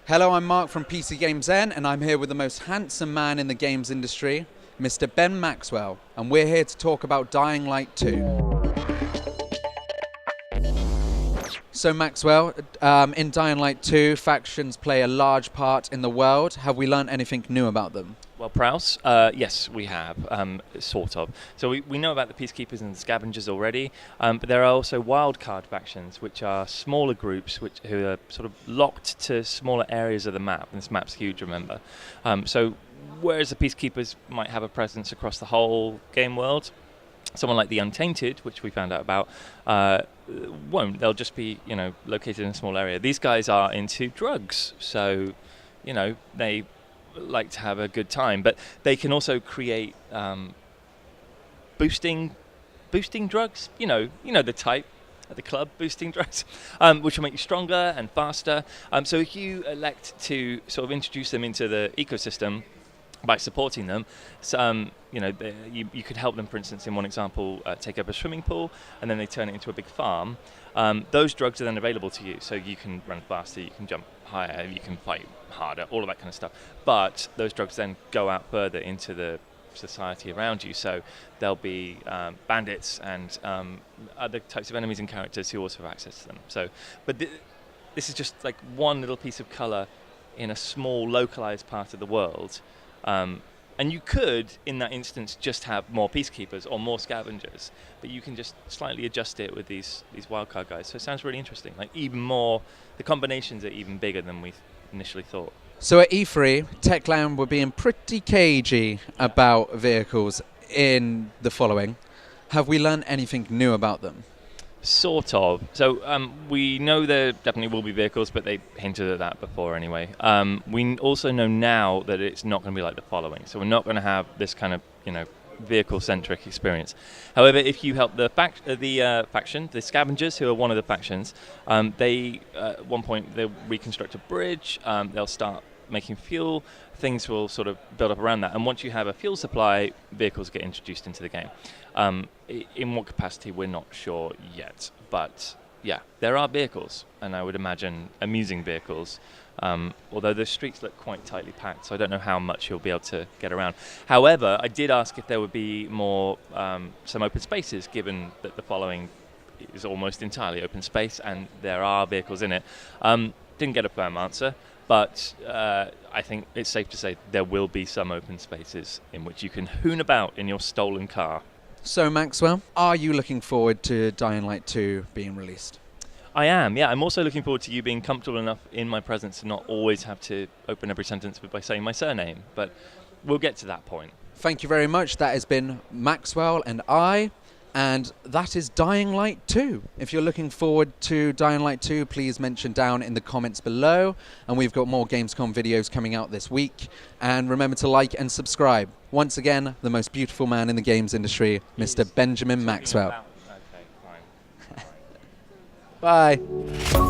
Hello, I'm Mark from PCGamesN, and I'm here with the most handsome man in the games industry, Mr. Ben Maxwell, and we're here to talk about Dying Light 2. So Maxwell, in Dying Light 2, factions play a large part in the world. Have we learned anything new about them? Well, Prowse, yes, we have, sort of. So we know about the Peacekeepers and the Scavengers already, but there are also wildcard factions, which are smaller groups who are sort of locked to smaller areas of the map, and this map's huge, remember. So whereas the Peacekeepers might have a presence across the whole game world, someone like the Untainted, which we found out about, won't. They'll just be, located in a small area. These guys are into drugs, so, they like to have a good time, but they can also create boosting drugs. You know the type at the club, boosting drugs, which will make you stronger and faster. So if you elect to sort of introduce them into the ecosystem by supporting them, you could help them, for instance, in one example, take up a swimming pool, and then they turn it into a big farm. Those drugs are then available to you, so you can run faster, you can jump higher, you can fight harder, all of that kind of stuff. But those drugs then go out further into the society around you, so there'll be bandits and other types of enemies and characters who also have access to them. So, but this is just like one little piece of colour in a small, localised part of the world. And you could, in that instance, just have more Peacekeepers or more Scavengers, but you can just slightly adjust it with these wildcard guys. So it sounds really interesting. Like even more, the combinations are even bigger than we initially thought. So at E3, Techland were being pretty cagey about vehicles in the following. Have we learned anything new about them? Sort of. So we know there definitely will be vehicles, but they hinted at that before anyway. We also know now that it's not going to be like the following. So we're not going to have this kind of, vehicle-centric experience. However, if you help the faction, the Scavengers, who are one of the factions, they at one point they'll reconstruct a bridge. They'll start making fuel. Things will sort of build up around that. And once you have a fuel supply, vehicles get introduced into the game. In what capacity, we're not sure yet. But yeah, there are vehicles, and I would imagine amusing vehicles. Although the streets look quite tightly packed, so I don't know how much you'll be able to get around. However, I did ask if there would be more, some open spaces, given that the following is almost entirely open space, and there are vehicles in it. Didn't get a firm answer, but I think it's safe to say there will be some open spaces in which you can hoon about in your stolen car. So Maxwell, are you looking forward to Dying Light 2 being released? I am, yeah. I'm also looking forward to you being comfortable enough in my presence to not always have to open every sentence by saying my surname, but we'll get to that point. Thank you very much. That has been Maxwell and that is Dying Light 2. If you're looking forward to Dying Light 2, please mention down in the comments below, and we've got more Gamescom videos coming out this week. And remember to like and subscribe. Once again, the most beautiful man in the games industry, Mr. Benjamin Maxwell. Okay, fine. Bye.